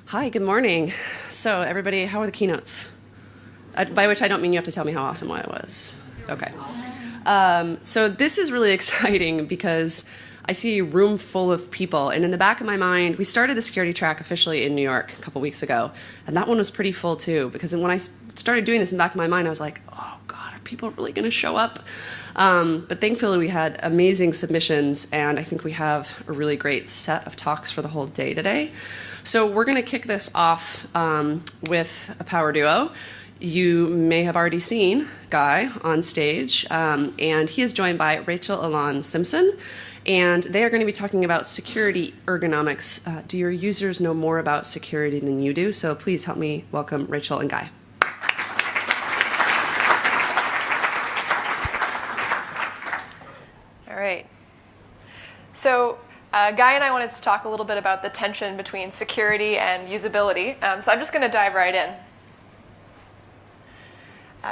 Hi, good morning. So everybody, how are the keynotes? By which I don't mean you have to tell me how awesome I was. Okay. So this is really exciting because I see a room full of people. And in the back of my mind, we started the security track officially in New York a couple weeks ago. And that one was pretty full too, because when I started doing this in the back of my mind, I was like, oh God, are people really going to show up? But thankfully, we had amazing submissions, and I think we have a really great set of talks for the whole day today. So we're going to kick this off with a power duo. You may have already seen Guy on stage, and he is joined by Rachel Ilan Simpson, and they are going to be talking about security ergonomics. Do your users know more about security than you do? So please help me welcome Rachel and Guy. All right. So Guy and I wanted to talk a little bit about the tension between security and usability. So I'm just going to dive right in.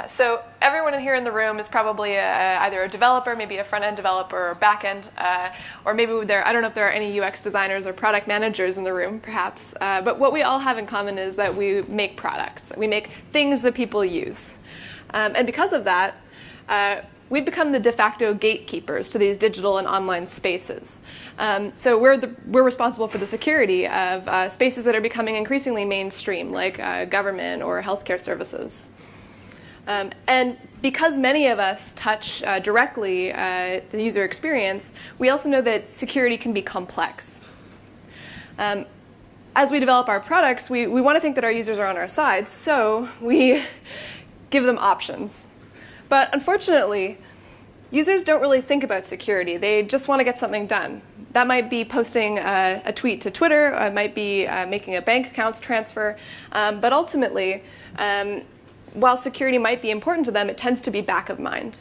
So everyone in here in the room is probably either a developer, maybe a front-end developer, or back-end, or maybe I don't know if there are any UX designers or product managers in the room, perhaps. But what we all have in common is that we make products. We make things that people use. And because of that, we've become the de facto gatekeepers to these digital and online spaces. So we're responsible for the security of spaces that are becoming increasingly mainstream, like government or healthcare services. And because many of us touch directly the user experience, we also know that security can be complex. As we develop our products, we want to think that our users are on our side, so we give them options. But unfortunately, users don't really think about security. They just want to get something done. That might be posting a tweet to Twitter, or it might be making a bank accounts transfer. But ultimately, while security might be important to them, it tends to be back of mind.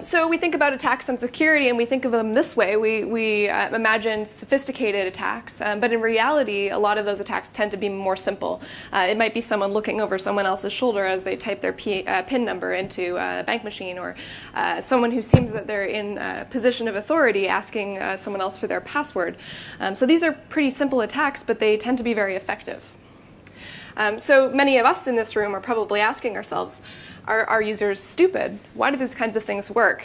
So we think about attacks on security, and we think of them this way. We imagine sophisticated attacks, but in reality, a lot of those attacks tend to be more simple. It might be someone looking over someone else's shoulder as they type their PIN number into a bank machine, or someone who seems that they're in a position of authority asking someone else for their password. So these are pretty simple attacks, but they tend to be very effective. So many of us in this room are probably asking ourselves, are our users stupid? Why do these kinds of things work?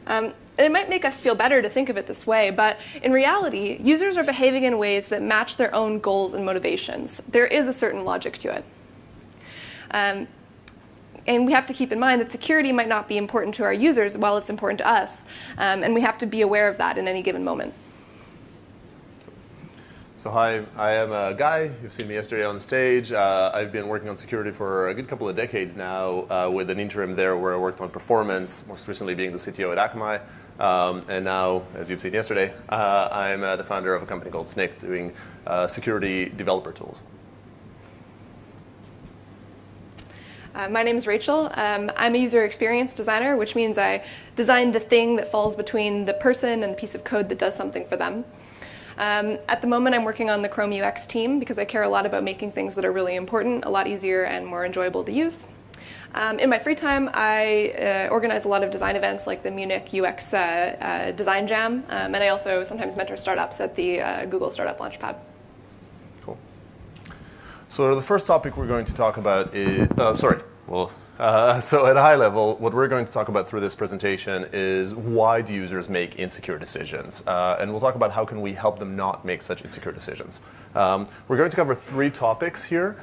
And it might make us feel better to think of it this way, but in reality, users are behaving in ways that match their own goals and motivations. There is a certain logic to it. And we have to keep in mind that security might not be important to our users while it's important to us, and we have to be aware of that in any given moment. So hi, I am Guy. You've seen me yesterday on stage. I've been working on security for a good couple of decades now, with an interim there where I worked on performance, most recently being the CTO at Akamai. And now, as you've seen yesterday, I'm the founder of a company called Snyk doing security developer tools. My name is Rachel. I'm a user experience designer, which means I design the thing that falls between the person and the piece of code that does something for them. At the moment, I'm working on the Chrome UX team because I care a lot about making things that are really important a lot easier and more enjoyable to use. In my free time, I organize a lot of design events like the Munich UX Design Jam, and I also sometimes mentor startups at the Google Startup Launchpad. Cool. So the first topic we're going to talk about is, so at a high level, what we're going to talk about through this presentation is why do users make insecure decisions? And we'll talk about how can we help them not make such insecure decisions. We're going to cover three topics here,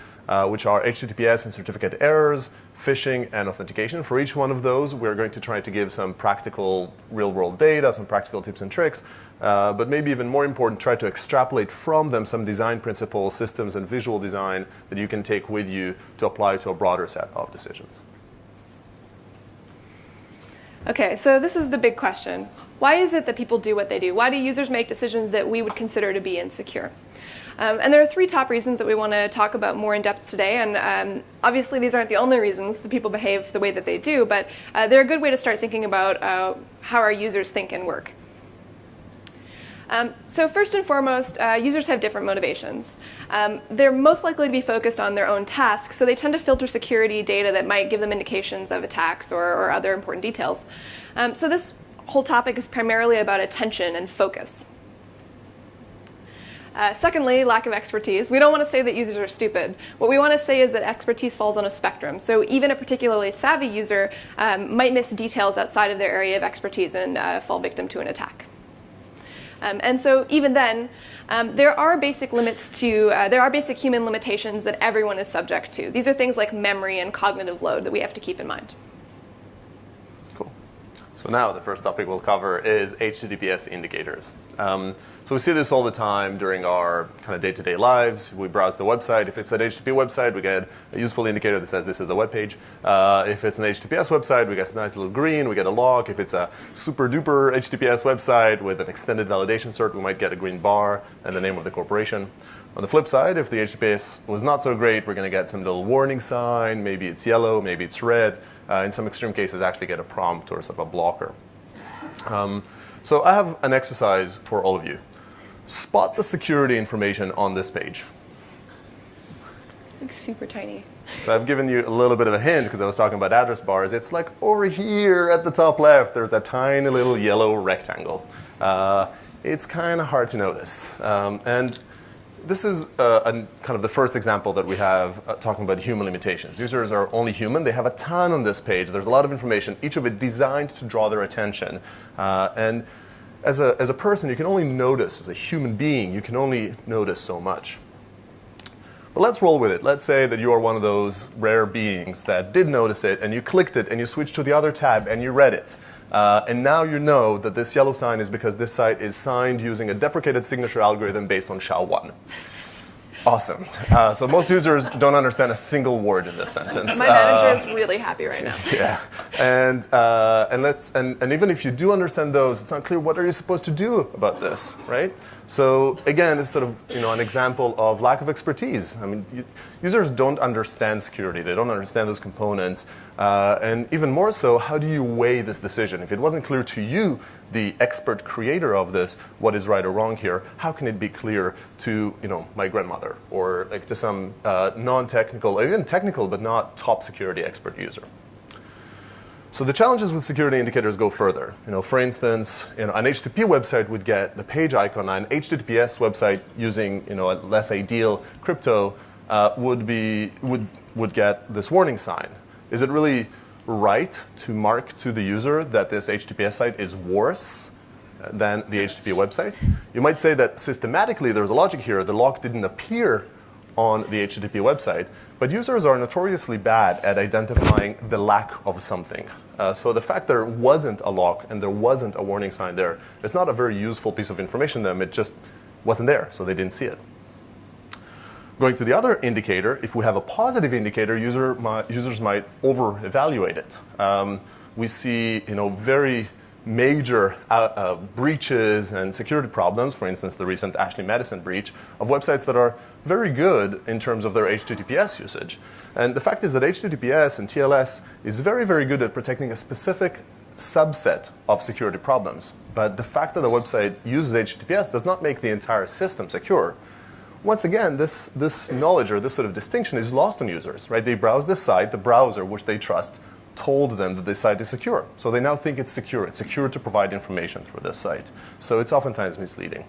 which are HTTPS and certificate errors, phishing, and authentication. For each one of those, we're going to try to give some practical real-world data, some practical tips and tricks, but maybe even more important, try to extrapolate from them some design principles, systems, and visual design that you can take with you to apply to a broader set of decisions. Okay, so this is the big question. Why is it that people do what they do? Why do users make decisions that we would consider to be insecure? And there are three top reasons that we want to talk about more in depth today. And obviously, these aren't the only reasons that people behave the way that they do, but they're a good way to start thinking about how our users think and work. So first and foremost, users have different motivations. They're most likely to be focused on their own tasks, so they tend to filter security data that might give them indications of attacks or other important details. So this whole topic is primarily about attention and focus. Secondly, lack of expertise. We don't want to say that users are stupid. What we want to say is that expertise falls on a spectrum. So even a particularly savvy user might miss details outside of their area of expertise and fall victim to an attack. And so even then, there are basic limits to, there are basic human limitations that everyone is subject to. These are things like memory and cognitive load that we have to keep in mind. Cool. So now the first topic we'll cover is HTTPS indicators. So we see this all the time during our kind of day-to-day lives. We browse the website. If it's an HTTP website, we get a useful indicator that says this is a web page. If it's an HTTPS website, we get a nice little green. We get a log. If it's a super-duper HTTPS website with an extended validation cert, we might get a green bar and the name of the corporation. On the flip side, if the HTTPS was not so great, we're going to get some little warning sign. Maybe it's yellow, maybe it's red. In some extreme cases, actually get a prompt or sort of a blocker. So I have an exercise for all of you. Spot the security information on this page. It looks super tiny. So I've given you a little bit of a hint because I was talking about address bars. It's like over here at the top left, there's that tiny little yellow rectangle. It's kind of hard to notice. And this is kind of the first example that we have talking about human limitations. Users are only human. They have a ton on this page. There's a lot of information, each of it designed to draw their attention. And as a person, you can only notice, as a human being, you can only notice so much. But let's roll with it. Let's say that you are one of those rare beings that did notice it, and you clicked it, and you switched to the other tab, and you read it. And now you know that this yellow sign is because this site is signed using a deprecated signature algorithm based on SHA-1. Awesome. So most users don't understand a single word in this sentence. My manager is really happy right now. Yeah, and even if you do understand those, it's not clear what are you supposed to do about this, right? So again, it's sort of an example of lack of expertise. I mean, users don't understand security; they don't understand those components, and even more so, how do you weigh this decision? If it wasn't clear to you, the expert creator of this, what is right or wrong here, how can it be clear to my grandmother or like to some non-technical, or even technical but not top security expert user? So the challenges with security indicators go further. For instance, an HTTP website would get the page icon. An HTTPS website using a less ideal crypto would get this warning sign. Is it really right to mark to the user that this HTTPS site is worse than the HTTP website? You might say that systematically there's a logic here. The log didn't appear on the HTTP website, but users are notoriously bad at identifying the lack of something. So the fact there wasn't a log and there wasn't a warning sign there is not a very useful piece of information to them. It just wasn't there, so they didn't see it. Going to the other indicator, if we have a positive indicator, users might over-evaluate it. We see very major breaches and security problems, for instance, the recent Ashley Madison breach, of websites that are very good in terms of their HTTPS usage. And the fact is that HTTPS and TLS is very, very good at protecting a specific subset of security problems. But the fact that a website uses HTTPS does not make the entire system secure. Once again, this knowledge or this sort of distinction is lost on users, right? They browse this site, the browser, which they trust, told them that this site is secure. So they now think it's secure. It's secure to provide information through this site. So it's oftentimes misleading.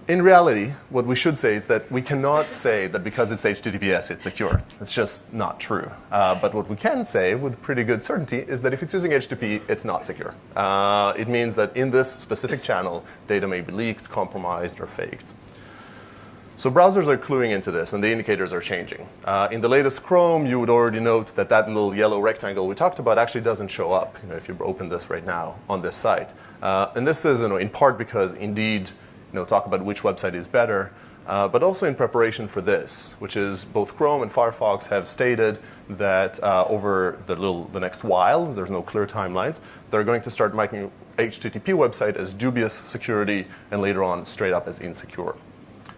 In reality, what we should say is that we cannot say that because it's HTTPS, it's secure. It's just not true. But what we can say with pretty good certainty is that if it's using HTTP, it's not secure. It means that in this specific channel, data may be leaked, compromised, or faked. So browsers are cluing into this, and the indicators are changing. In the latest Chrome, you would already note that that little yellow rectangle we talked about actually doesn't show up if you open this right now on this site. And this is in part because Indeed talk about which website is better, but also in preparation for this, which is both Chrome and Firefox have stated that over the next while, there's no clear timelines, they're going to start making HTTP website as dubious security and later on straight up as insecure.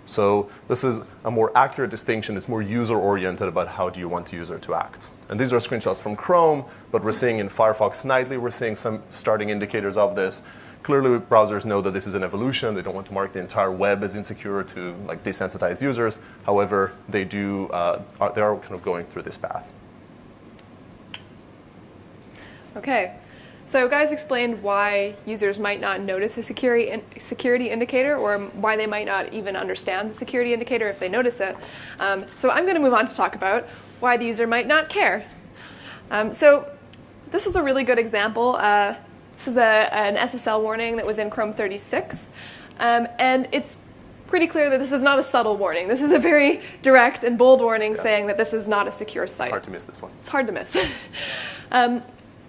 So this is a more accurate distinction. It's more user-oriented about how do you want the user to act. And these are screenshots from Chrome, but we're seeing in Firefox nightly, we're seeing some starting indicators of this. Clearly, browsers know that this is an evolution. They don't want to mark the entire web as insecure to desensitize users. However, they are kind of going through this path. Okay. So Guy's explained why users might not notice a security indicator, or why they might not even understand the security indicator if they notice it. So I'm going to move on to talk about why the user might not care. So this is a really good example. This is an SSL warning that was in Chrome 36. And it's pretty clear that this is not a subtle warning. This is a very direct and bold warning saying that this is not a secure site. Hard to miss this one. It's hard to miss.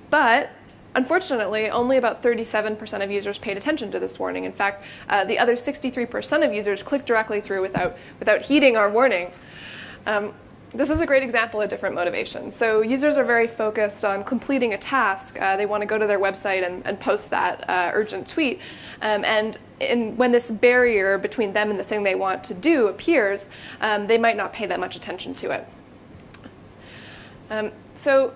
But unfortunately, only about 37% of users paid attention to this warning. In fact, the other 63% of users clicked directly through without heeding our warning. This is a great example of different motivations. So users are very focused on completing a task. They want to go to their website and post that urgent tweet. And when this barrier between them and the thing they want to do appears, they might not pay that much attention to it. So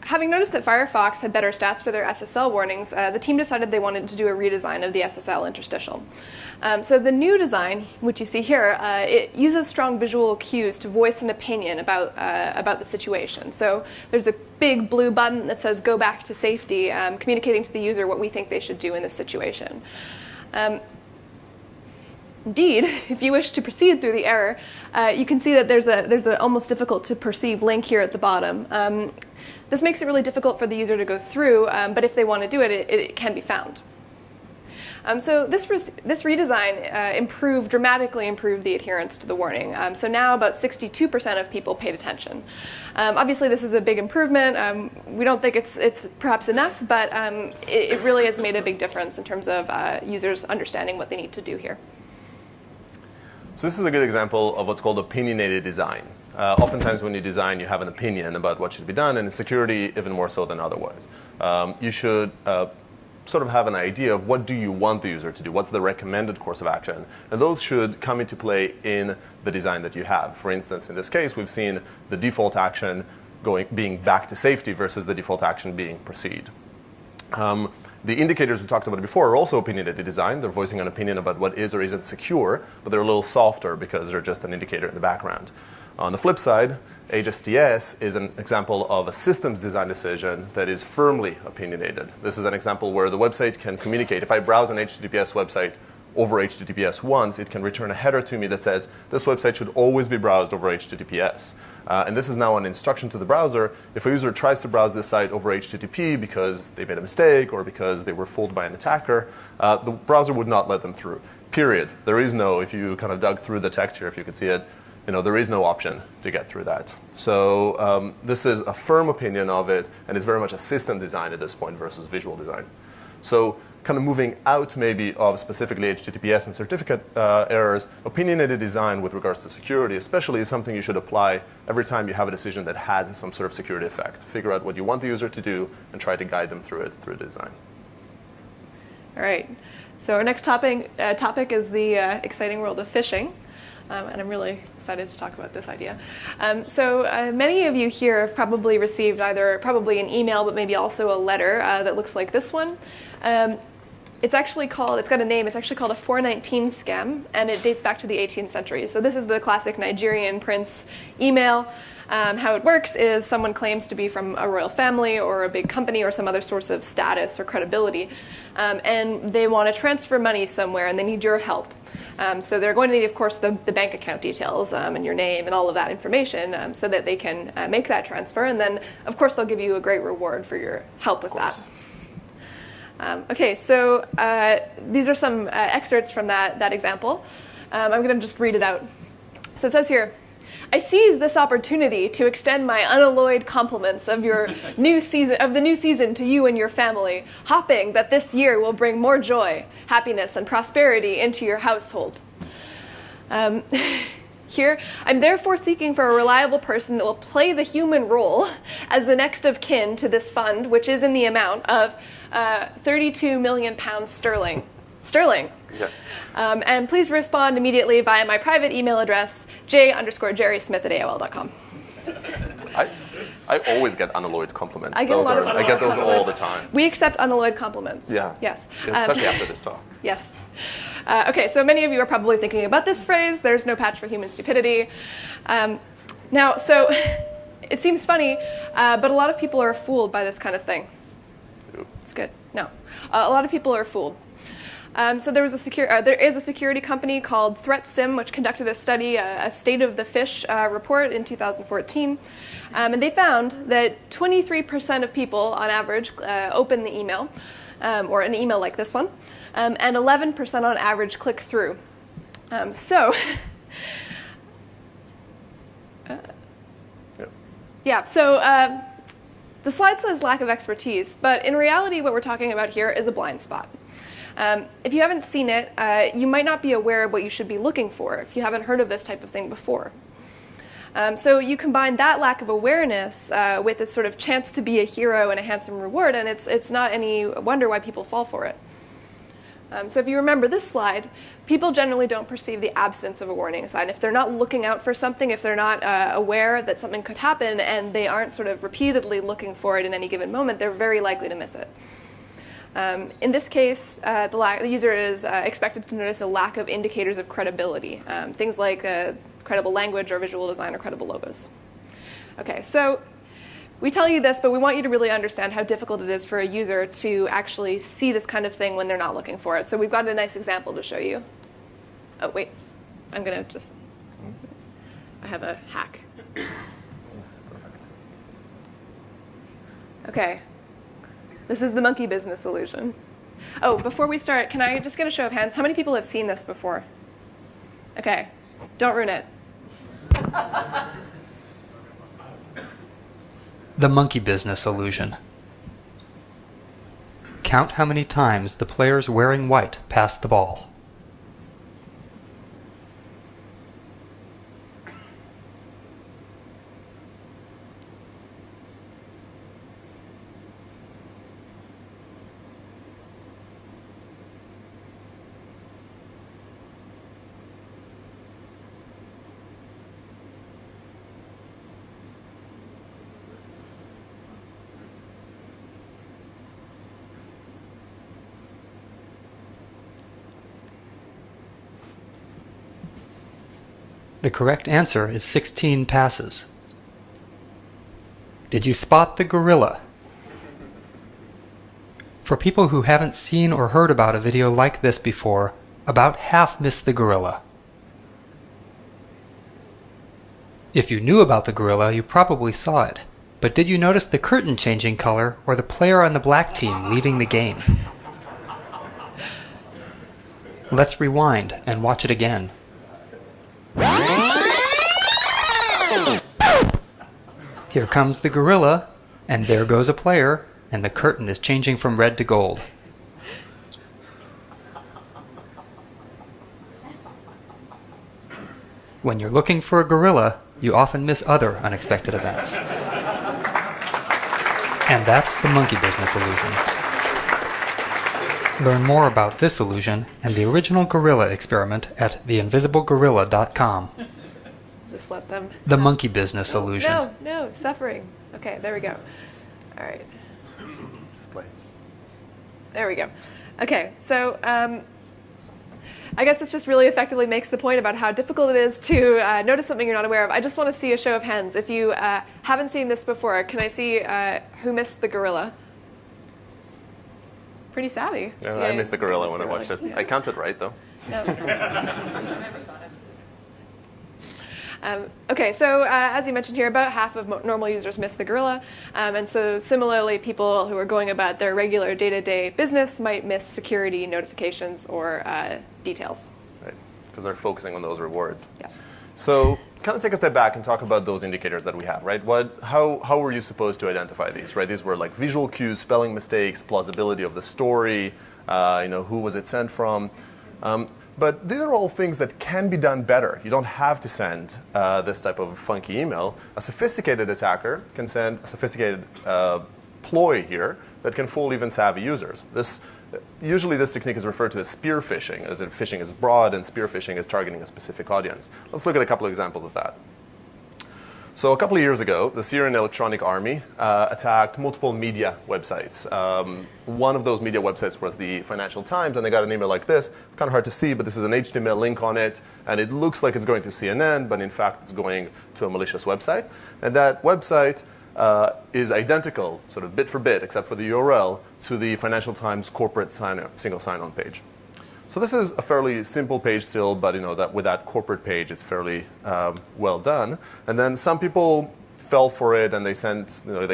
having noticed that Firefox had better stats for their SSL warnings, the team decided they wanted to do a redesign of the SSL interstitial. So the new design, which you see here, it uses strong visual cues to voice an opinion about the situation. So there's a big blue button that says "Go back to safety," communicating to the user what we think they should do in this situation. Indeed, if you wish to proceed through the error, you can see that there's a almost difficult to perceive link here at the bottom. This makes it really difficult for the user to go through, but if they want to do it, it can be found. So this redesign dramatically improved the adherence to the warning. So now about 62% of people paid attention. Obviously, this is a big improvement. We don't think it's perhaps enough, but it really has made a big difference in terms of users understanding what they need to do here. So this is a good example of what's called opinionated design. Oftentimes when you design, you have an opinion about what should be done, and in security, even more so than otherwise. You should sort of have an idea of what do you want the user to do, what's the recommended course of action, and those should come into play in the design that you have. For instance, in this case, we've seen the default action being back to safety versus the default action being proceed. The indicators we talked about before are also opinionated design. They're voicing an opinion about what is or isn't secure, but they're a little softer because they're just an indicator in the background. On the flip side, HSTS is an example of a systems design decision that is firmly opinionated. This is an example where the website can communicate. If I browse an HTTPS website over HTTPS once, it can return a header to me that says, this website should always be browsed over HTTPS. And this is now an instruction to the browser. If a user tries to browse this site over HTTP because they made a mistake or because they were fooled by an attacker, the browser would not let them through. Period. There is no, if you kind of dug through the text here, if you could see it, there is no option to get through that. So this is a firm opinion of it, and it's very much a system design at this point versus visual design. So kind of moving out maybe of specifically HTTPS and certificate errors, opinionated design with regards to security especially is something you should apply every time you have a decision that has some sort of security effect. Figure out what you want the user to do and try to guide them through it through design. All right. So our next topic is the exciting world of phishing. And I'm really excited to talk about this idea. So many of you here have probably received probably an email, but maybe also a letter that looks like this one. It's got a name, it's actually called a 419 scam, and it dates back to the 18th century. So this is the classic Nigerian prince email. How it works is someone claims to be from a royal family or a big company or some other source of status or credibility, and they want to transfer money somewhere and they need your help. So they're going to need, of course, the bank account details and your name and all of that information so that they can make that transfer. And then, of course, they'll give you a great reward for your help with that. Okay, so these are some excerpts from that example. I'm going to just read it out. So it says here, I seize this opportunity to extend my unalloyed compliments of the new season to you and your family, hoping that this year will bring more joy, happiness, and prosperity into your household. Here, I'm therefore seeking for a reliable person that will play the human role as the next of kin to this fund, which is in the amount of £32 million sterling. Yeah. And please respond immediately via my private email address, j_jerrysmith@aol.com. I always get unalloyed compliments. I get those all the time. We accept unalloyed compliments. Yeah. Yes. Especially after this talk. Yes. Okay, so many of you are probably thinking about this phrase, there's no patch for human stupidity. Now, so it seems funny, but a lot of people are fooled by this kind of thing. It's good. No. A lot of people are fooled. So there is a security company called ThreatSim, which conducted a study, a State of the Fish report in 2014. And they found that 23% of people, on average, open the email, or an email like this one, and 11% on average click through. So the slide says lack of expertise, but in reality what we're talking about here is a blind spot. If you haven't seen it, you might not be aware of what you should be looking for if you haven't heard of this type of thing before. So you combine that lack of awareness with this sort of chance to be a hero and a handsome reward, and it's not any wonder why people fall for it. So if you remember this slide, people generally don't perceive the absence of a warning sign. If they're not looking out for something, if they're not aware that something could happen, and they aren't sort of repeatedly looking for it in any given moment, they're very likely to miss it. In this case, the user is expected to notice a lack of indicators of credibility, things like credible language or visual design or credible logos. Okay, so we tell you this, but we want you to really understand how difficult it is for a user to actually see this kind of thing when they're not looking for it. So we've got a nice example to show you. Oh, wait. I'm going to just... I have a hack. Okay. This is the monkey business illusion. Oh, before we start, can I just get a show of hands? How many people have seen this before? Okay. Don't ruin it. The monkey business illusion. Count how many times the players wearing white pass the ball. The correct answer is 16 passes. Did you spot the gorilla? For people who haven't seen or heard about a video like this before, about half miss the gorilla. If you knew about the gorilla, you probably saw it. But did you notice the curtain changing color or the player on the black team leaving the game? Let's rewind and watch it again. Here comes the gorilla, and there goes a player, and the curtain is changing from red to gold. When you're looking for a gorilla, you often miss other unexpected events. And that's the monkey business illusion. Learn more about this illusion and the original gorilla experiment at theinvisiblegorilla.com. Just let them... The monkey business illusion. No, suffering. Okay, there we go. All right. Just play. There we go. Okay, so I guess this just really effectively makes the point about how difficult it is to notice something you're not aware of. I just want to see a show of hands. If you haven't seen this before, can I see who missed the gorilla? Pretty savvy. Yeah, I missed the gorilla when I watched it. Yeah. I counted right, though. Okay, so as you mentioned here, about half of normal users miss the gorilla. And so similarly, people who are going about their regular day-to-day business might miss security notifications or details. Right, because they're focusing on those rewards. Yeah. So kind of take a step back and talk about those indicators that we have, right? How were you supposed to identify these, right? These were like visual cues, spelling mistakes, plausibility of the story, who was it sent from. But these are all things that can be done better. You don't have to send this type of funky email. A sophisticated attacker can send a sophisticated ploy here that can fool even savvy users. Usually this technique is referred to as spear phishing, as if phishing is broad and spear phishing is targeting a specific audience. Let's look at a couple of examples of that. So a couple of years ago, the Syrian Electronic Army attacked multiple media websites. One of those media websites was the Financial Times, and they got an email like this. It's kind of hard to see, but this is an HTML link on it, and it looks like it's going to CNN, but in fact it's going to a malicious website. And that website is identical, sort of bit for bit, except for the URL, to the Financial Times corporate single sign-on page. So this is a fairly simple page still, but that with that corporate page, it's fairly well done. And then some people fell for it, and they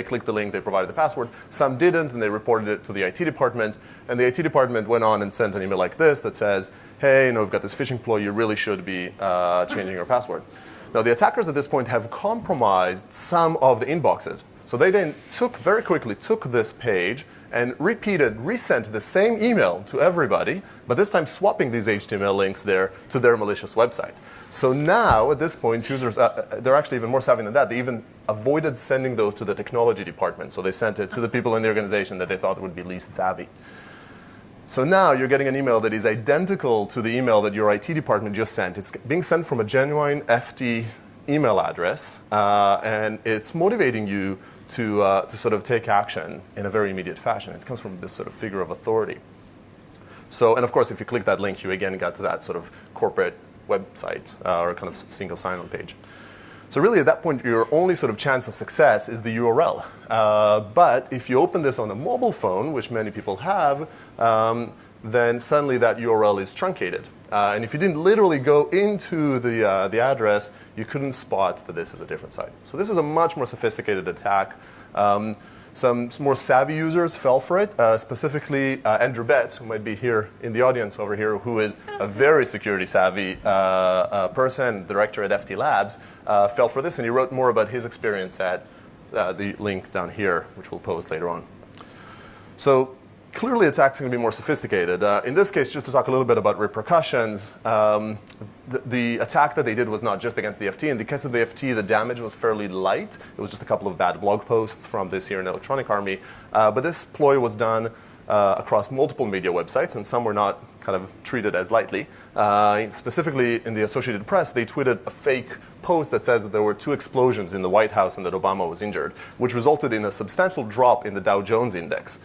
clicked the link, they provided the password. Some didn't, and they reported it to the IT department. And the IT department went on and sent an email like this that says, hey, we've got this phishing ploy, you really should be changing your password. Now, the attackers at this point have compromised some of the inboxes. So they then very quickly took this page and resent the same email to everybody, but this time swapping these HTML links there to their malicious website. So now, at this point, users, they're actually even more savvy than that. They even avoided sending those to the technology department. So they sent it to the people in the organization that they thought would be least savvy. So now you're getting an email that is identical to the email that your IT department just sent. It's being sent from a genuine FT email address, and it's motivating you to sort of take action in a very immediate fashion. It comes from this sort of figure of authority. So, and of course, if you click that link, you again got to that sort of corporate website or kind of single sign-on page. So really, at that point, your only sort of chance of success is the URL. But if you open this on a mobile phone, which many people have, then suddenly that URL is truncated. And if you didn't literally go into the address, you couldn't spot that this is a different site. So this is a much more sophisticated attack. Some more savvy users fell for it, specifically Andrew Betts, who might be here in the audience over here, who is a very security savvy person, director at FT Labs, fell for this, and he wrote more about his experience at the link down here, which we'll post later on. So clearly, attacks are going to be more sophisticated. In this case, just to talk a little bit about repercussions, the attack that they did was not just against the FT. In the case of the FT, the damage was fairly light. It was just a couple of bad blog posts from this here in Electronic Army. But this ploy was done across multiple media websites, and some were not kind of treated as lightly. Specifically, in the Associated Press, they tweeted a fake post that says that there were 2 explosions in the White House and that Obama was injured, which resulted in a substantial drop in the Dow Jones index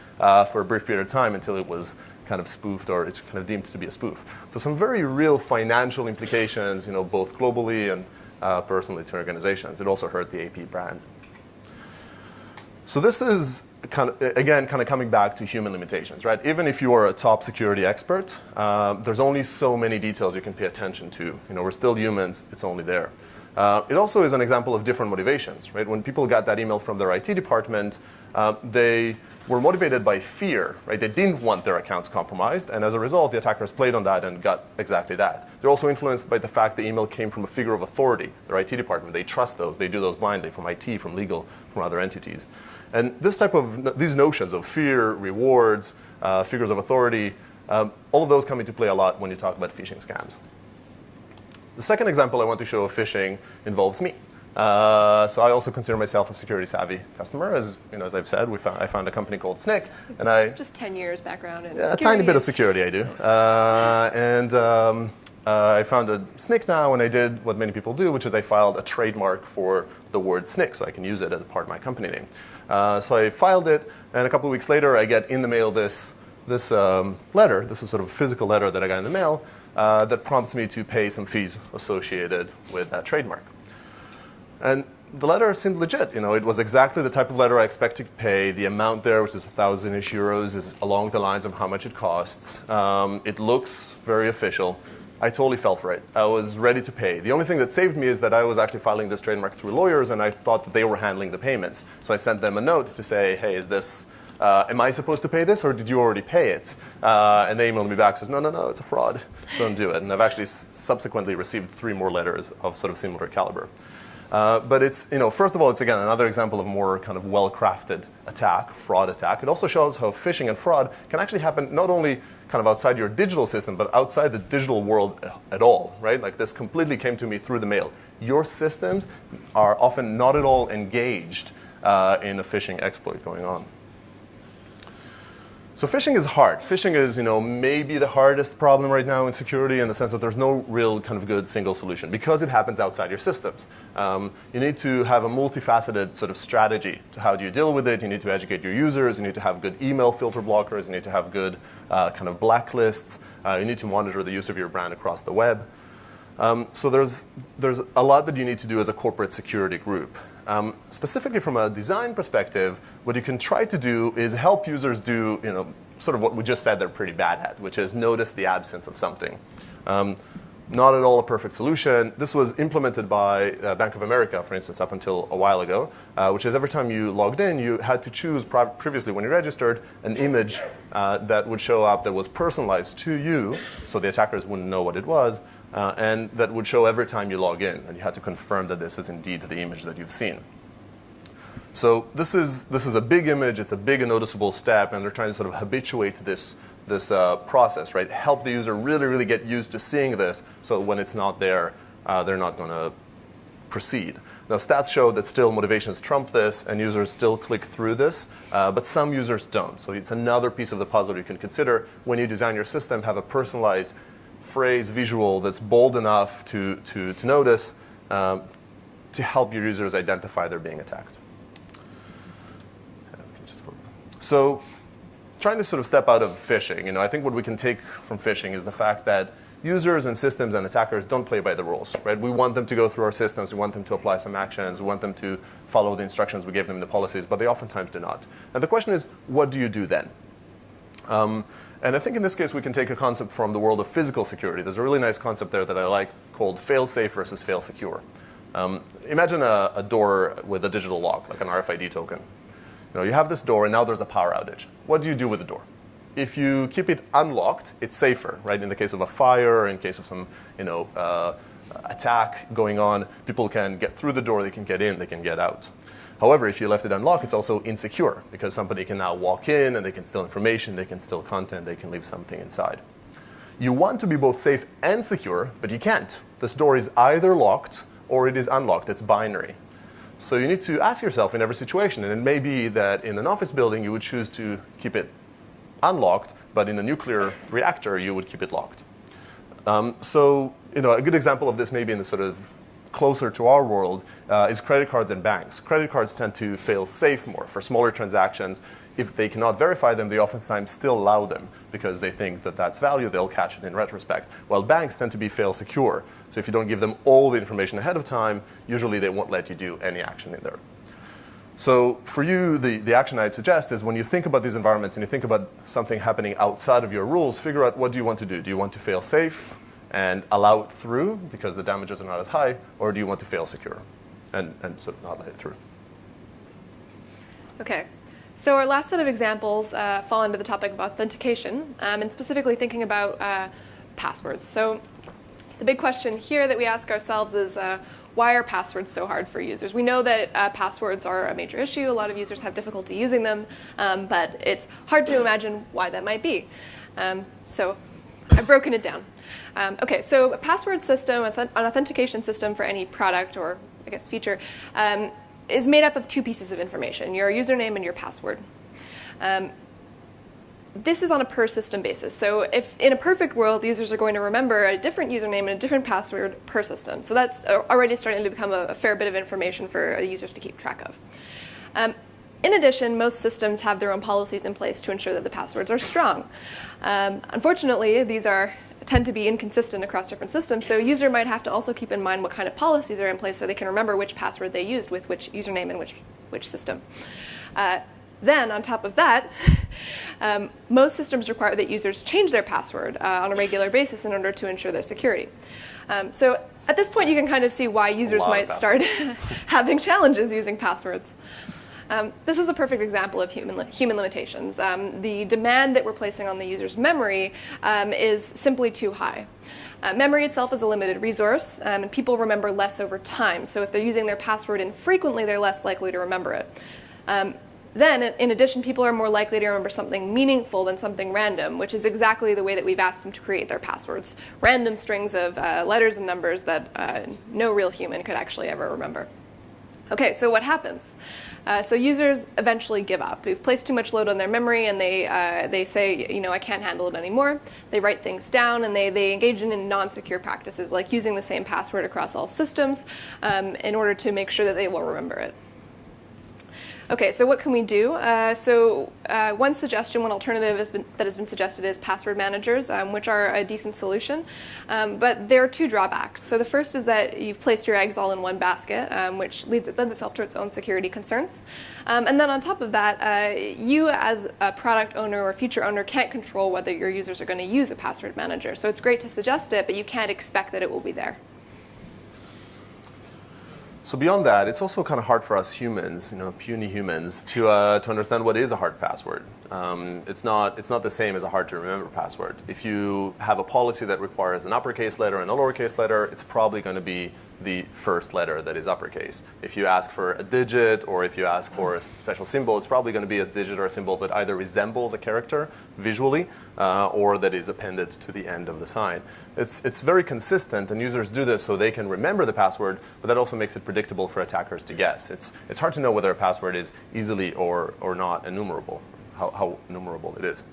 for a brief period of time until it was kind of spoofed, or it's kind of deemed to be a spoof. So some very real financial implications, both globally and personally to organizations. It also hurt the AP brand. So this is kind of coming back to human limitations, right? Even if you are a top security expert, there's only so many details you can pay attention to. We're still humans. It's only there. It also is an example of different motivations, right? When people got that email from their IT department, they were motivated by fear, right? They didn't want their accounts compromised, and as a result, the attackers played on that and got exactly that. They're also influenced by the fact the email came from a figure of authority, their IT department. They trust those. They do those blindly from IT, from legal, from other entities. And these notions of fear, rewards, figures of authority, all of those come into play a lot when you talk about phishing scams. The second example I want to show of phishing involves me. So I also consider myself a security-savvy customer. As I've said, I found a company called Snyk, and just 10 years background in security. A tiny bit of security I do, I found a Snyk now, and I did what many people do, which is I filed a trademark for the word Snyk, so I can use it as a part of my company name. So I filed it, and a couple of weeks later, I get in the mail this letter. This is sort of a physical letter that I got in the mail that prompts me to pay some fees associated with that trademark. And the letter seemed legit. It was exactly the type of letter I expected to pay. The amount there, which is 1,000-ish euros, is along the lines of how much it costs. It looks very official. I totally fell for it. I was ready to pay. The only thing that saved me is that I was actually filing this trademark through lawyers, and I thought that they were handling the payments. So I sent them a note to say, hey, is this, am I supposed to pay this, or did you already pay it? And they emailed me back, says, no, it's a fraud. Don't do it. And I've actually subsequently received 3 more letters of sort of similar caliber. But it's, first of all, it's again another example of more kind of well-crafted attack, fraud attack. It also shows how phishing and fraud can actually happen not only kind of outside your digital system, but outside the digital world at all, right? Like this completely came to me through the mail. Your systems are often not at all engaged in a phishing exploit going on. So phishing is hard. Phishing is, maybe the hardest problem right now in security in the sense that there's no real kind of good single solution because it happens outside your systems. You need to have a multifaceted sort of strategy to how do you deal with it. You need to educate your users. You need to have good email filter blockers. You need to have good kind of blacklists. You need to monitor the use of your brand across the web. So there's a lot that you need to do as a corporate security group. Specifically from a design perspective, what you can try to do is help users do sort of what we just said they're pretty bad at, which is notice the absence of something. Not at all a perfect solution. This was implemented by Bank of America, for instance, up until a while ago, which is every time you logged in, you had to choose previously when you registered an image that would show up that was personalized to you, so the attackers wouldn't know what it was, and that would show every time you log in, and you had to confirm that this is indeed the image that you've seen. So this is a big image, it's a big and noticeable step, and they're trying to sort of habituate this process, right? Help the user really, really get used to seeing this, so when it's not there, they're not going to proceed. Now, stats show that still motivations trump this, and users still click through this, but some users don't. So it's another piece of the puzzle you can consider when you design your system. Have a personalized phrase, visual that's bold enough to notice, to help your users identify they're being attacked. So, trying to sort of step out of phishing, I think what we can take from phishing is the fact that users and systems and attackers don't play by the rules, right? We want them to go through our systems, we want them to apply some actions, we want them to follow the instructions we gave them in the policies, but they oftentimes do not. And the question is, what do you do then? And I think in this case we can take a concept from the world of physical security. There's a really nice concept there that I like called Failsafe versus Failsecure. Imagine a door with a digital lock, like an RFID token. You have this door, and now there's a power outage. What do you do with the door? If you keep it unlocked, it's safer, right? In the case of a fire, in case of some, attack going on, people can get through the door, they can get in, they can get out. However, if you left it unlocked, it's also insecure, because somebody can now walk in, and they can steal information, they can steal content, they can leave something inside. You want to be both safe and secure, but you can't. This door is either locked or it is unlocked. It's binary. So you need to ask yourself in every situation, and it may be that in an office building you would choose to keep it unlocked, but in a nuclear reactor you would keep it locked. So a good example of this, maybe in the sort of closer to our world, is credit cards and banks. Credit cards tend to fail safe more for smaller transactions. If they cannot verify them, they oftentimes still allow them because they think that that's value, they'll catch it in retrospect. While banks tend to be fail secure. So if you don't give them all the information ahead of time, usually they won't let you do any action in there. So for you, the action I'd suggest is when you think about these environments and you think about something happening outside of your rules, figure out what do you want to do. Do you want to fail safe and allow it through because the damages are not as high, or do you want to fail secure and sort of not let it through? Okay. So our last set of examples fall into the topic of authentication, and specifically thinking about passwords. So the big question here that we ask ourselves is, why are passwords so hard for users? We know that passwords are a major issue. A lot of users have difficulty using them, but it's hard to imagine why that might be. So I've broken it down. Okay, so a password system, an authentication system for any product or, I guess, feature, is made up of two pieces of information, your username and your password. This is on a per system basis. So if in a perfect world, users are going to remember a different username and a different password per system. So that's already starting to become a fair bit of information for users to keep track of. In addition, most systems have their own policies in place to ensure that the passwords are strong. Unfortunately, these tend to be inconsistent across different systems, so a user might have to also keep in mind what kind of policies are in place so they can remember which password they used with which username and which system. Then, on top of that, most systems require that users change their password on a regular basis in order to ensure their security. So at this point, you can kind of see why users might start having challenges using passwords. This is a perfect example of human limitations. The demand that we're placing on the user's memory is simply too high. Memory itself is a limited resource, and people remember less over time. So if they're using their password infrequently, they're less likely to remember it. Then, in addition, people are more likely to remember something meaningful than something random, which is exactly the way that we've asked them to create their passwords. Random strings of letters and numbers that no real human could actually ever remember. Okay, so what happens? So users eventually give up. We've placed too much load on their memory, and they say, I can't handle it anymore. They write things down, and they engage in non-secure practices, like using the same password across all systems in order to make sure that they will remember it. Okay, so what can we do? One suggestion, one alternative that has been suggested is password managers, which are a decent solution. But there are two drawbacks. So the first is that you've placed your eggs all in one basket, which lends itself to its own security concerns. And then on top of that, you as a product owner or feature owner can't control whether your users are going to use a password manager. So it's great to suggest it, but you can't expect that it will be there. So beyond that, it's also kind of hard for us humans, puny humans, to understand what is a hard password. It's not the same as a hard to remember password. If you have a policy that requires an uppercase letter and a lowercase letter, it's probably going to be the first letter that is uppercase. If you ask for a digit or if you ask for a special symbol, it's probably going to be a digit or a symbol that either resembles a character visually or that is appended to the end of the sign. It's very consistent, and users do this so they can remember the password, but that also makes it predictable for attackers to guess. It's hard to know whether a password is easily or not enumerable, how enumerable it is.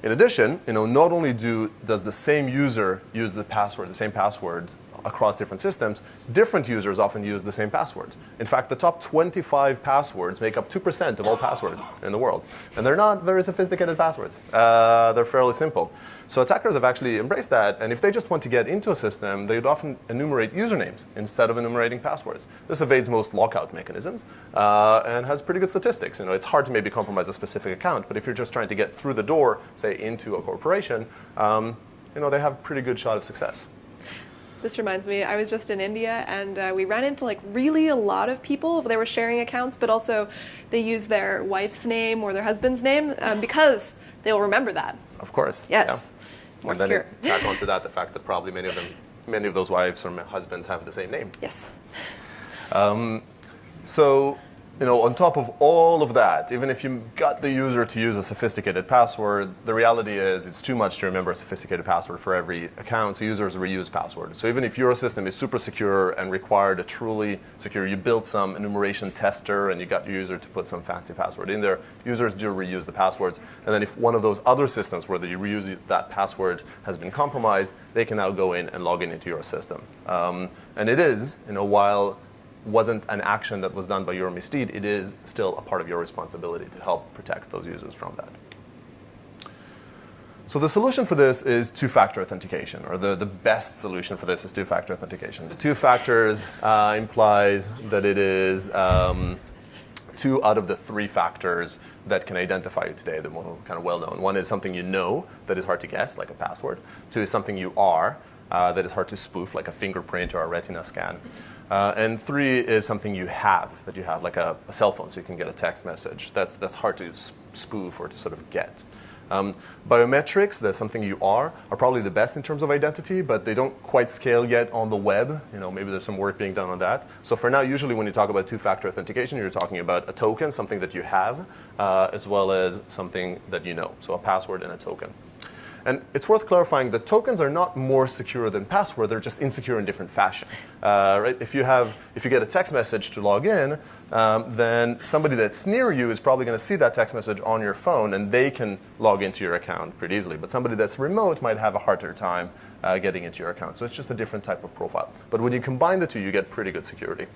In addition, not only does the same user use the same password across different systems, different users often use the same passwords. In fact, the top 25 passwords make up 2% of all passwords in the world. And they're not very sophisticated passwords. They're fairly simple. So attackers have actually embraced that, and if they just want to get into a system, they'd often enumerate usernames instead of enumerating passwords. This evades most lockout mechanisms and has pretty good statistics. It's hard to maybe compromise a specific account, but if you're just trying to get through the door, say, into a corporation, they have a pretty good shot of success. This reminds me, I was just in India, and we ran into really a lot of people. They were sharing accounts, but also they use their wife's name or their husband's name because they'll remember that. Of course. Yes. Yeah. More and secure. Then tack onto that the fact that probably many of those wives or husbands have the same name. Yes. So, on top of all of that, even if you got the user to use a sophisticated password, the reality is it's too much to remember a sophisticated password for every account, so users reuse passwords. So even if your system is super secure and required a truly secure, you built some enumeration tester and you got your user to put some fancy password in there, users do reuse the passwords. And then if one of those other systems where the reuse that password has been compromised, they can now go in and log into your system. And it is, while wasn't an action that was done by your misdeed, it is still a part of your responsibility to help protect those users from that. So the solution for this is two-factor authentication, or the best solution for this is two-factor authentication. Two factors implies that it is 2 out of the 3 factors that can identify you today, the more kind of well-known. 1 is something you know that is hard to guess, like a password. 2 is something you are that is hard to spoof, like a fingerprint or a retina scan. And 3 is something you have, that you have, like a cell phone, so you can get a text message. That's hard to spoof or to sort of get. Biometrics, that's something you are probably the best in terms of identity, but they don't quite scale yet on the web. Maybe there's some work being done on that. So for now, usually when you talk about two-factor authentication, you're talking about a token, something that you have, as well as something that you know. So a password and a token. And it's worth clarifying that tokens are not more secure than password. They're just insecure in different fashion. Right? If you get a text message to log in, then somebody that's near you is probably going to see that text message on your phone, and they can log into your account pretty easily. But somebody that's remote might have a harder time getting into your account. So it's just a different type of profile. But when you combine the two, you get pretty good security.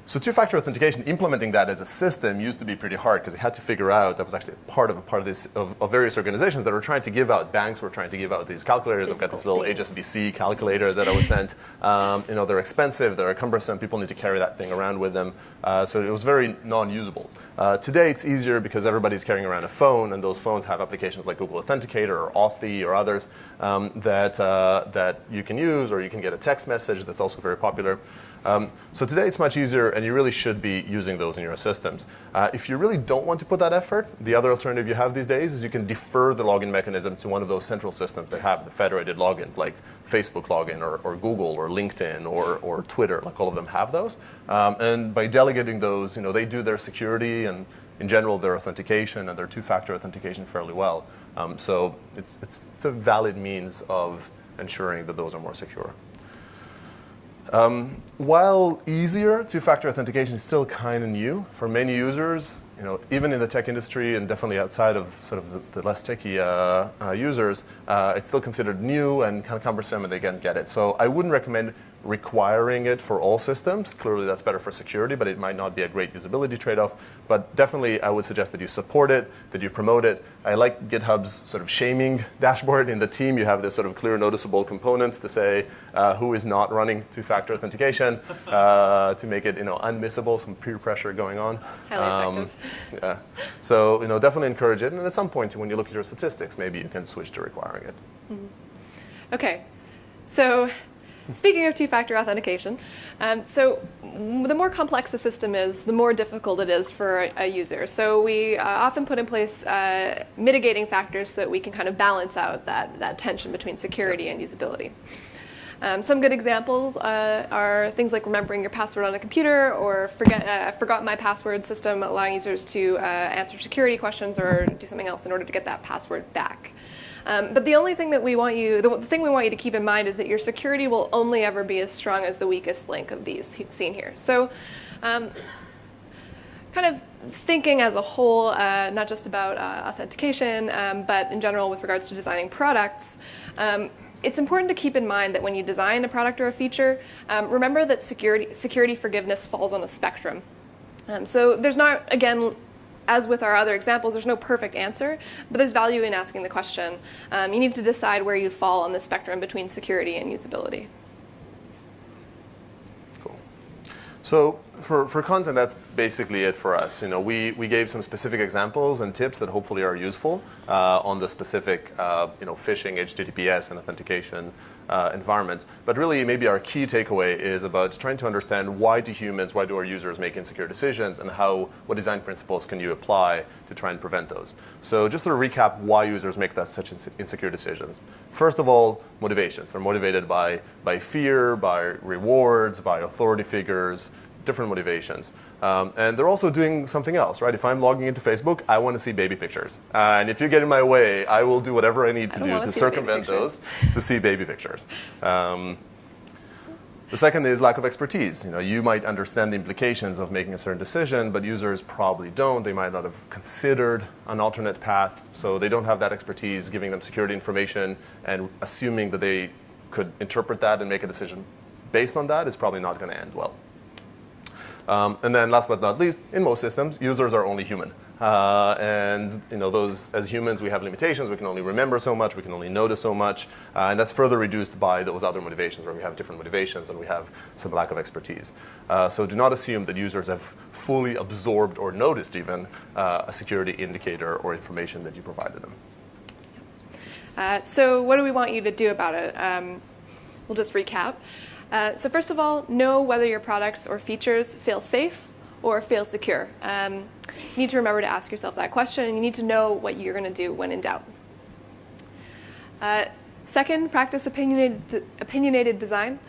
So two-factor authentication, implementing that as a system used to be pretty hard because they had to figure out, that was actually part of this, of various organizations that were trying to give out, banks were trying to give out these calculators. I've got this little HSBC calculator that I was sent. They're expensive, they're cumbersome, people need to carry that thing around with them. So it was very non-usable. Today it's easier because everybody's carrying around a phone, and those phones have applications like Google Authenticator or Authy or others that you can use, or you can get a text message that's also very popular. So today it's much easier, and you really should be using those in your systems. If you really don't want to put that effort, the other alternative you have these days is you can defer the login mechanism to one of those central systems that have the federated logins, like Facebook login or Google or LinkedIn or Twitter. Like all of them have those. And by delegating those, they do their security and in general their authentication and their two-factor authentication fairly well. So it's a valid means of ensuring that those are more secure. While easier, two-factor authentication is still kind of new for many users. Even in the tech industry and definitely outside of sort of the less techy users, it's still considered new and kind of cumbersome, and they can't get it. So I wouldn't recommend requiring it for all systems. Clearly, that's better for security, but it might not be a great usability trade-off. But definitely, I would suggest that you support it, that you promote it. I like GitHub's sort of shaming dashboard. In the team, you have this sort of clear, noticeable components to say who is not running two-factor authentication to make it unmissable, some peer pressure going on. Highly effective. Yeah. So definitely encourage it. And at some point, when you look at your statistics, maybe you can switch to requiring it. Mm-hmm. OK. So speaking of two-factor authentication, so the more complex the system is, the more difficult it is for a user. So we often put in place mitigating factors so that we can kind of balance out that tension between security and usability. Some good examples are things like remembering your password on a computer, or forgot my password system, allowing users to answer security questions or do something else in order to get that password back. But the only thing that we want you, the thing we want you to keep in mind is that your security will only ever be as strong as the weakest link of these seen here. So kind of thinking as a whole, not just about authentication, but in general with regards to designing products, it's important to keep in mind that when you design a product or a feature, remember that security forgiveness falls on a spectrum. So there's not, again, as with our other examples, there's no perfect answer, but there's value in asking the question. You need to decide where you fall on the spectrum between security and usability. Cool. So for content, that's basically it for us. We gave some specific examples and tips that hopefully are useful on the specific phishing, HTTPS, and authentication environments. But really, maybe our key takeaway is about trying to understand why do our users make insecure decisions, and what design principles can you apply to try and prevent those. So just to recap why users make such insecure decisions. First of all, motivations. They're motivated by fear, by rewards, by authority figures, different motivations. And they're also doing something else, right? If I'm logging into Facebook, I want to see baby pictures. And if you get in my way, I will do whatever I need to do to circumvent those to see baby pictures. The second is lack of expertise. You might understand the implications of making a certain decision, but users probably don't. They might not have considered an alternate path, so they don't have that expertise. Giving them security information and assuming that they could interpret that and make a decision based on that is probably not going to end well. And then last but not least, in most systems, users are only human. And those, as humans, we have limitations. We can only remember so much. We can only notice so much. And that's further reduced by those other motivations, where we have different motivations and we have some lack of expertise. So do not assume that users have fully absorbed or noticed even a security indicator or information that you provided them. So what do we want you to do about it? We'll just recap. So first of all, know whether your products or features fail safe or fail secure. You need to remember to ask yourself that question, and you need to know what you're going to do when in doubt. Second, practice opinionated design.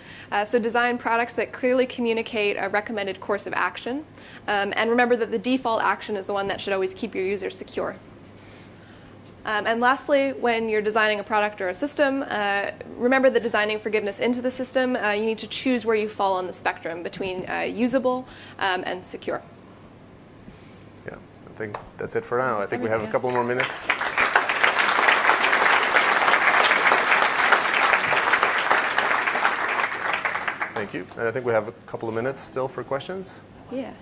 So design products that clearly communicate a recommended course of action. And remember that the default action is the one that should always keep your users secure. And lastly, when you're designing a product or a system, remember that designing forgiveness into the system, you need to choose where you fall on the spectrum between usable and secure. Yeah, I think that's it for now. I think we have a couple more minutes. Thank you. And I think we have a couple of minutes still for questions. Yeah.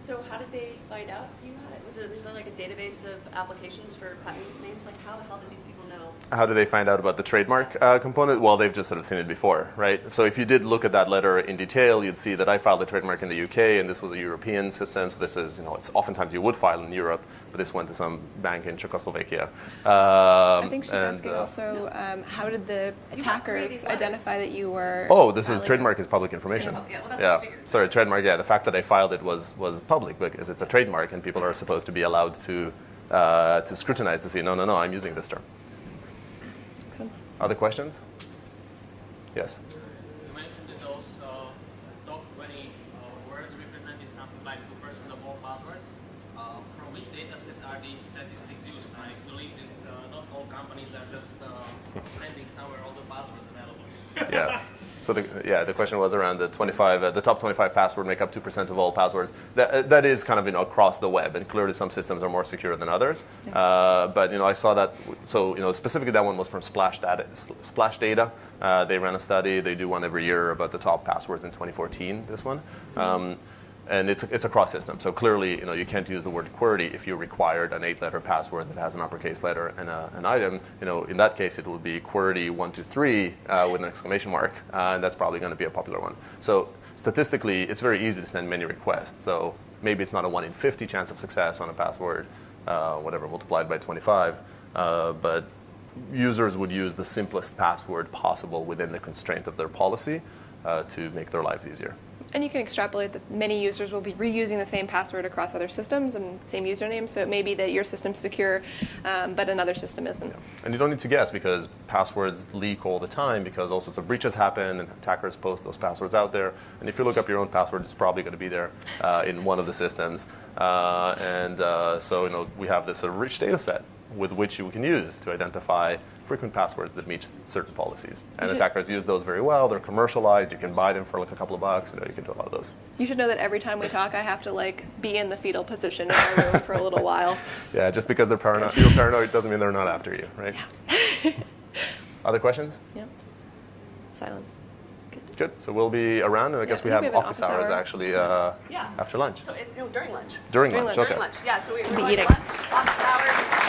So how did they find out you had it? Was there like a database of applications for patent names? Like how the hell did these people know? How do they find out about the trademark component? Well, they've just sort of seen it before, right? So if you did look at that letter in detail, you'd see that I filed the trademark in the UK, and this was a European system. So this is, it's oftentimes you would file in Europe, but this went to some bank in Czechoslovakia. I think she's asking also, how did the attackers identify that you were? Oh, this is trademark is public information. Yeah, well, that's what I figured. Sorry, trademark. Yeah, the fact that I filed it was public because it's a trademark, and people are supposed to be allowed to scrutinize to see. No, I'm using this term. Makes sense. Other questions? Yes. You mentioned that those top 20 words represented something like 2% of all passwords. From which data sets are these statistics used. I believe that not all companies are just sending somewhere all the passwords available. Yeah. So the question was around the 25, the top 25 password make up 2% of all passwords. That is kind of across the web, and clearly some systems are more secure than others. But I saw that. So specifically that one was from Splash Data. They ran a study. They do one every year about the top passwords in 2014. This one. And it's across system. So clearly, you can't use the word QWERTY if you required an 8-letter password that has an uppercase letter and an item. In that case, it would be QWERTY123 with an exclamation mark, and that's probably going to be a popular one. So statistically, it's very easy to send many requests. So maybe it's not a 1 in 50 chance of success on a password, whatever, multiplied by 25. But users would use the simplest password possible within the constraint of their policy to make their lives easier. And you can extrapolate that many users will be reusing the same password across other systems and same username. So it may be that your system's secure, but another system isn't. Yeah. And you don't need to guess because passwords leak all the time because all sorts of breaches happen and attackers post those passwords out there. And if you look up your own password, it's probably going to be there in one of the systems. So we have this rich data set with which you can use to identify frequent passwords that meet certain policies. And attackers use those very well. They're commercialized. You can buy them for like a couple of bucks. You can do a lot of those. You should know that every time we talk, I have to be in the fetal position in my room for a little while. Yeah, just because you're paranoid doesn't mean they're not after you, right? Yeah. Other questions? Yep. Silence. Good. So we'll be around, and I guess we have office hours actually after lunch. So during lunch. During lunch. Okay. During lunch. Yeah. So we're eating. lunch, office hours.